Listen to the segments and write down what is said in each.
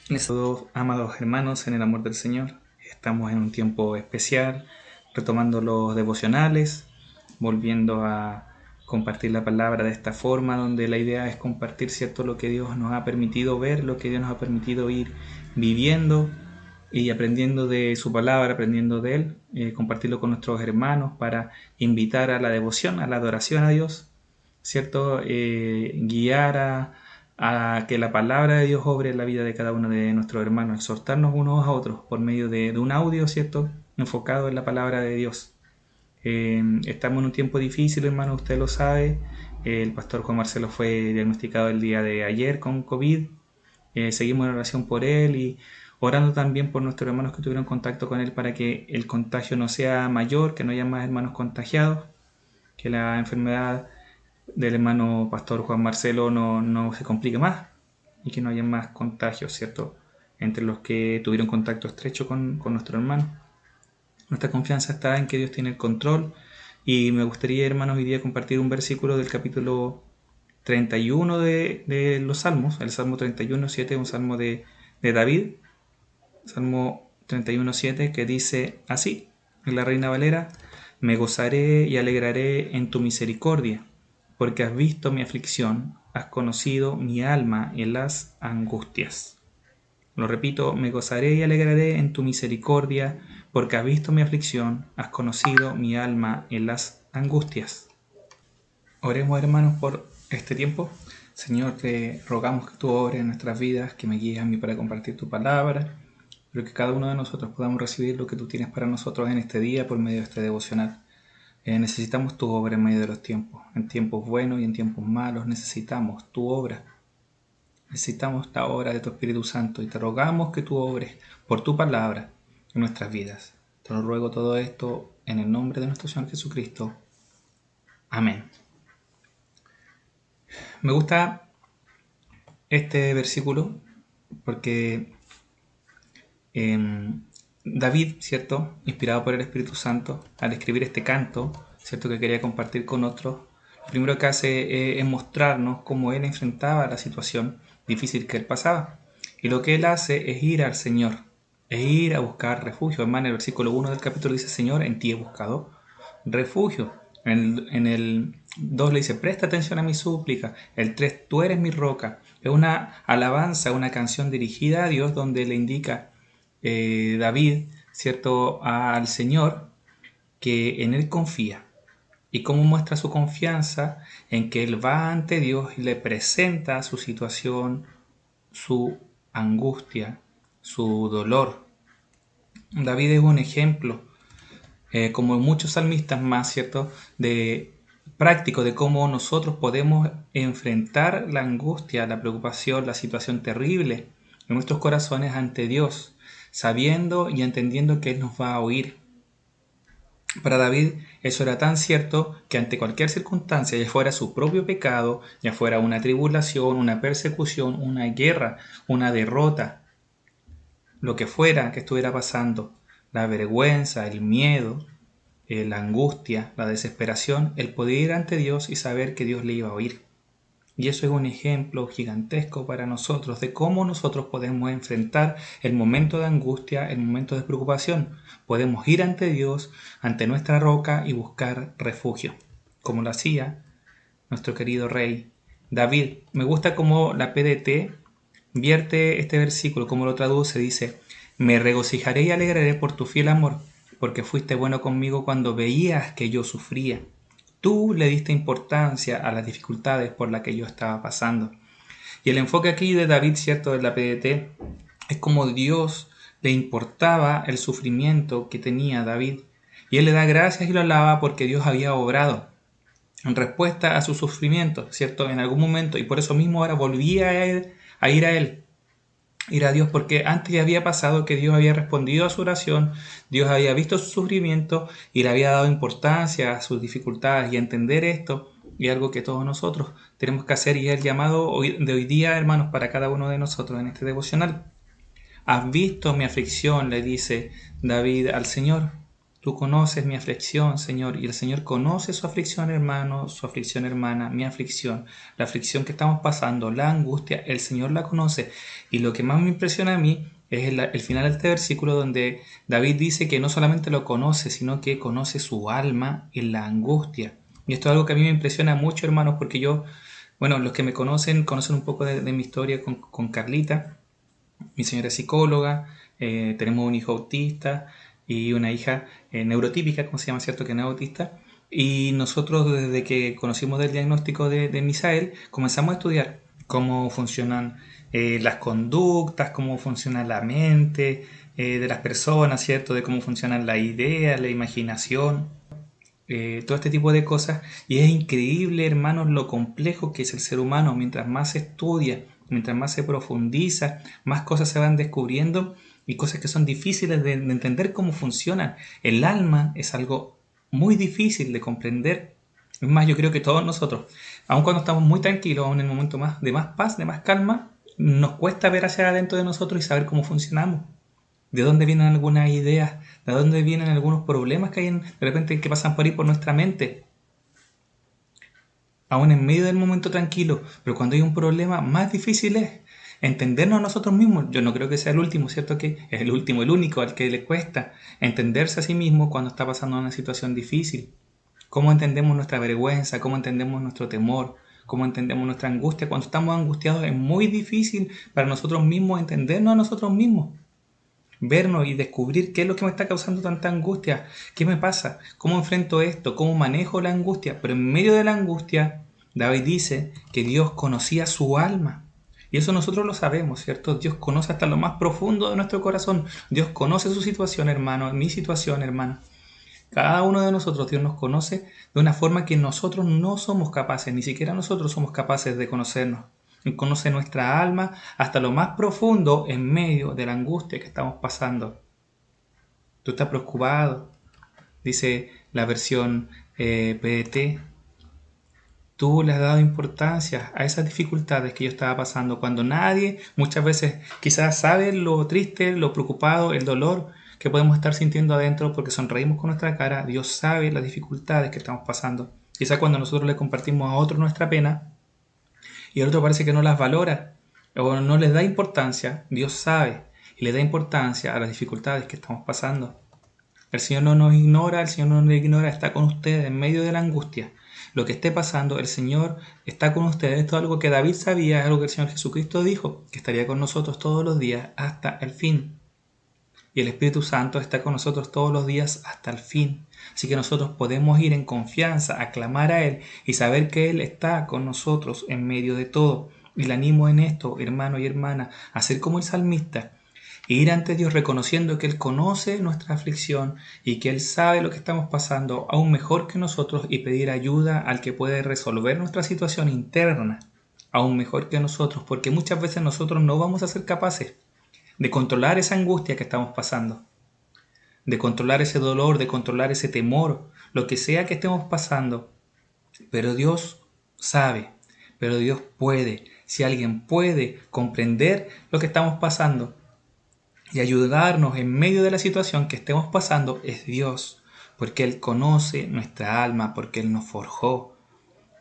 Todos, amados hermanos en el amor del Señor, estamos en un tiempo especial, retomando los devocionales, volviendo a compartir la palabra de esta forma, donde la idea es compartir, ¿cierto?, lo que Dios nos ha permitido ver, lo que Dios nos ha permitido ir viviendo y aprendiendo de su palabra, aprendiendo de Él, compartirlo con nuestros hermanos para invitar a la devoción, a la adoración a Dios, ¿cierto? Guiar a que la palabra de Dios obre en la vida de cada uno de nuestros hermanos, exhortarnos unos a otros por medio de un audio, ¿cierto?, enfocado en la palabra de Dios. Estamos en un tiempo difícil, hermano, usted lo sabe. El pastor Juan Marcelo fue diagnosticado el día de ayer con COVID. Seguimos en oración por él y orando también por nuestros hermanos que tuvieron contacto con él para que el contagio no sea mayor, que no haya más hermanos contagiados, que la enfermedad del hermano pastor Juan Marcelo no se complique más y que no haya más contagios, ¿cierto?, entre los que tuvieron contacto estrecho con nuestro hermano. Nuestra confianza está en que Dios tiene el control y me gustaría, hermanos, hoy día compartir un versículo del capítulo 31 de los Salmos, el Salmo 31:7, un salmo de David, Salmo 31:7, que dice así, en la Reina Valera: me gozaré y alegraré en tu misericordia, porque has visto mi aflicción, has conocido mi alma en las angustias. Lo repito, me gozaré y alegraré en tu misericordia, porque has visto mi aflicción, has conocido mi alma en las angustias. Oremos, hermanos, por este tiempo. Señor, te rogamos que tú obres en nuestras vidas, que me guíes a mí para compartir tu palabra, pero que cada uno de nosotros podamos recibir lo que tú tienes para nosotros en este día por medio de este devocional. Necesitamos tu obra en medio de los tiempos. En tiempos buenos y en tiempos malos necesitamos tu obra. Necesitamos la obra de tu Espíritu Santo y te rogamos que tú obres por tu palabra en nuestras vidas. Te lo ruego todo esto en el nombre de nuestro Señor Jesucristo. Amén. Me gusta este versículo porque David, ¿cierto?, inspirado por el Espíritu Santo, al escribir este canto, ¿cierto?, que quería compartir con otros, lo primero que hace es mostrarnos cómo él enfrentaba la situación difícil que él pasaba. Y lo que él hace es ir al Señor, es ir a buscar refugio. Hermano, el versículo 1 del capítulo dice: Señor, en ti he buscado refugio. En el 2 le dice: presta atención a mi súplica. El 3: tú eres mi roca. Es una alabanza, una canción dirigida a Dios, donde le indica David, ¿cierto?, al Señor, que en él confía. ¿Y cómo muestra su confianza? En que él va ante Dios y le presenta su situación, su angustia, su dolor. David es un ejemplo, como muchos salmistas más, ¿cierto?, de práctico de cómo nosotros podemos enfrentar la angustia, la preocupación, la situación terrible en nuestros corazones ante Dios, sabiendo y entendiendo que Él nos va a oír. Para David eso era tan cierto que ante cualquier circunstancia, ya fuera su propio pecado, ya fuera una tribulación, una persecución, una guerra, una derrota, lo que fuera que estuviera pasando, la vergüenza, el miedo, la angustia, la desesperación, él podía ir ante Dios y saber que Dios le iba a oír. Y eso es un ejemplo gigantesco para nosotros de cómo nosotros podemos enfrentar el momento de angustia, el momento de preocupación. Podemos ir ante Dios, ante nuestra roca, y buscar refugio, como lo hacía nuestro querido rey David. Me gusta cómo la PDT vierte este versículo, como lo traduce. Dice: me regocijaré y alegraré por tu fiel amor, porque fuiste bueno conmigo cuando veías que yo sufría. Tú le diste importancia a las dificultades por las que yo estaba pasando. Y el enfoque aquí de David, ¿cierto?, de la PDT, es como Dios le importaba el sufrimiento que tenía David. Y él le da gracias y lo alaba porque Dios había obrado en respuesta a su sufrimiento, ¿cierto?, en algún momento. Y por eso mismo ahora volvía a ir a Dios, porque antes ya había pasado que Dios había respondido a su oración, Dios había visto su sufrimiento y le había dado importancia a sus dificultades. Y entender esto es algo que todos nosotros tenemos que hacer, y es el llamado de hoy día, hermanos, para cada uno de nosotros en este devocional. Has visto mi aflicción, le dice David al Señor. Tú conoces mi aflicción, Señor, y el Señor conoce su aflicción, hermano, su aflicción, hermana, mi aflicción, la aflicción que estamos pasando, la angustia, el Señor la conoce. Y lo que más me impresiona a mí es el final de este versículo donde David dice que no solamente lo conoce, sino que conoce su alma en la angustia. Y esto es algo que a mí me impresiona mucho, hermanos, porque yo, bueno, los que me conocen un poco de mi historia con Carlita. Mi señora es psicóloga, tenemos un hijo autista y una hija neurotípica, como se llama, ¿cierto? Que no es autista. Y nosotros desde que conocimos del diagnóstico de Misael, comenzamos a estudiar cómo funcionan las conductas, cómo funciona la mente de las personas, ¿cierto? De cómo funcionan las ideas, la imaginación, todo este tipo de cosas. Y es increíble, hermanos, lo complejo que es el ser humano. Mientras más se estudia, mientras más se profundiza, más cosas se van descubriendo y cosas que son difíciles de entender cómo funcionan. El alma es algo muy difícil de comprender. Es más, yo creo que todos nosotros, aun cuando estamos muy tranquilos, aun en el momento de más paz, de más calma, nos cuesta ver hacia adentro de nosotros y saber cómo funcionamos. ¿De dónde vienen algunas ideas? ¿De dónde vienen algunos problemas que hay de repente que pasan por ahí por nuestra mente? Aún en medio del momento tranquilo, pero cuando hay un problema, más difícil es entendernos a nosotros mismos. Yo no creo que sea el último, ¿cierto? Que es el último, el único al que le cuesta entenderse a sí mismo cuando está pasando una situación difícil. ¿Cómo entendemos nuestra vergüenza? ¿Cómo entendemos nuestro temor? ¿Cómo entendemos nuestra angustia? Cuando estamos angustiados es muy difícil para nosotros mismos entendernos a nosotros mismos, vernos y descubrir qué es lo que me está causando tanta angustia, qué me pasa, cómo enfrento esto, cómo manejo la angustia. Pero en medio de la angustia, David dice que Dios conocía su alma. Y eso nosotros lo sabemos, ¿cierto? Dios conoce hasta lo más profundo de nuestro corazón. Dios conoce su situación, hermano, mi situación, hermano. Cada uno de nosotros, Dios nos conoce de una forma que nosotros no somos capaces, ni siquiera nosotros somos capaces de conocernos. Él conoce nuestra alma hasta lo más profundo en medio de la angustia que estamos pasando. Tú estás preocupado, dice la versión PDT. Tú le has dado importancia a esas dificultades que yo estaba pasando cuando nadie muchas veces quizás sabe lo triste, lo preocupado, el dolor que podemos estar sintiendo adentro porque sonreímos con nuestra cara. Dios sabe las dificultades que estamos pasando. Quizás cuando nosotros le compartimos a otro nuestra pena y el otro parece que no las valora o no les da importancia, Dios sabe y le da importancia a las dificultades que estamos pasando. El Señor no nos ignora, el Señor no nos ignora, está con ustedes en medio de la angustia. Lo que esté pasando, el Señor está con ustedes. Esto es algo que David sabía, es algo que el Señor Jesucristo dijo, que estaría con nosotros todos los días hasta el fin. Y el Espíritu Santo está con nosotros todos los días hasta el fin. Así que nosotros podemos ir en confianza a clamar a Él y saber que Él está con nosotros en medio de todo. Y le animo en esto, hermano y hermana, a ser como el salmista, e ir ante Dios reconociendo que Él conoce nuestra aflicción y que Él sabe lo que estamos pasando aún mejor que nosotros y pedir ayuda al que puede resolver nuestra situación interna aún mejor que nosotros, porque muchas veces nosotros no vamos a ser capaces de controlar esa angustia que estamos pasando, de controlar ese dolor, de controlar ese temor, lo que sea que estemos pasando. Pero Dios sabe, pero Dios puede. Si alguien puede comprender lo que estamos pasando y ayudarnos en medio de la situación que estemos pasando, es Dios, porque Él conoce nuestra alma, porque Él nos forjó.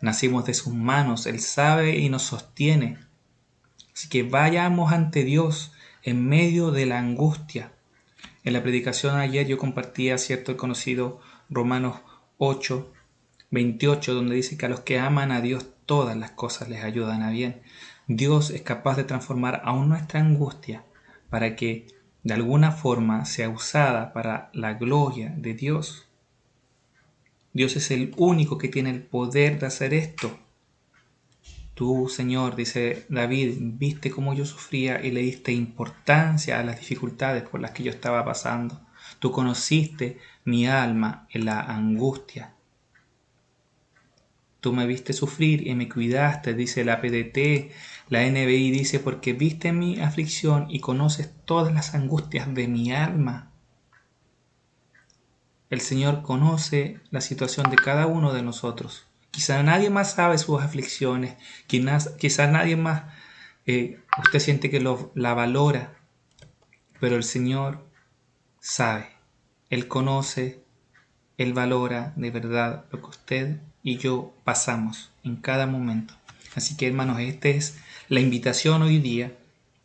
Nacimos de sus manos, Él sabe y nos sostiene. Así que vayamos ante Dios en medio de la angustia. En la predicación ayer yo compartía, ¿cierto?, el conocido Romanos 8, 28, donde dice que a los que aman a Dios todas las cosas les ayudan a bien. Dios es capaz de transformar aún nuestra angustia para que de alguna forma sea usada para la gloria de Dios. Dios es el único que tiene el poder de hacer esto. Tú, Señor, dice David, viste cómo yo sufría y le diste importancia a las dificultades por las que yo estaba pasando. Tú conociste mi alma en la angustia. Tú me viste sufrir y me cuidaste, dice la PDT. La NBI dice, porque viste mi aflicción y conoces todas las angustias de mi alma. El Señor conoce la situación de cada uno de nosotros. Quizá nadie más sabe sus aflicciones, quizás nadie más usted siente que la valora, pero el Señor sabe. Él conoce Él valora de verdad lo que usted y yo pasamos en cada momento. Así que, hermanos, esta es la invitación hoy día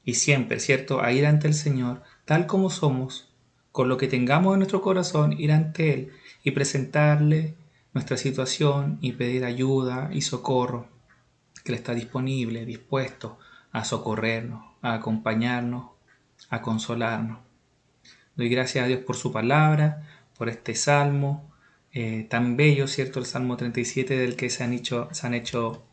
y siempre, ¿cierto?, a ir ante el Señor tal como somos, con lo que tengamos en nuestro corazón, ir ante Él y presentarle nuestra situación y pedir ayuda y socorro, que Él está disponible, dispuesto a socorrernos, a acompañarnos, a consolarnos. Doy gracias a Dios por su palabra, por este salmo tan bello, ¿cierto? El Salmo 37 del que se han hecho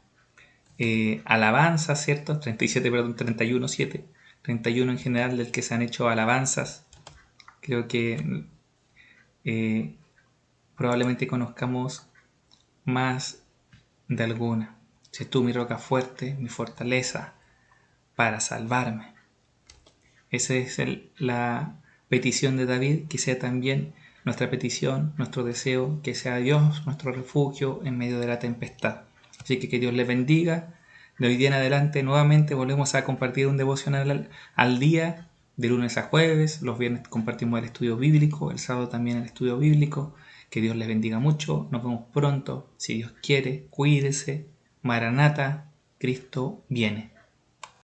alabanzas, ¿cierto? 37, perdón, 31, 7. 31 en general del que se han hecho alabanzas. Creo que probablemente conozcamos más de alguna. Si tú mi roca fuerte, mi fortaleza para salvarme. Esa es la petición de David, que sea también nuestra petición, nuestro deseo, que sea Dios nuestro refugio en medio de la tempestad. Así que Dios les bendiga. De hoy día en adelante nuevamente volvemos a compartir un devocional al día, de lunes a jueves. Los viernes compartimos el estudio bíblico, el sábado también el estudio bíblico. Que Dios les bendiga mucho. Nos vemos pronto. Si Dios quiere, cuídese. Maranata, Cristo viene.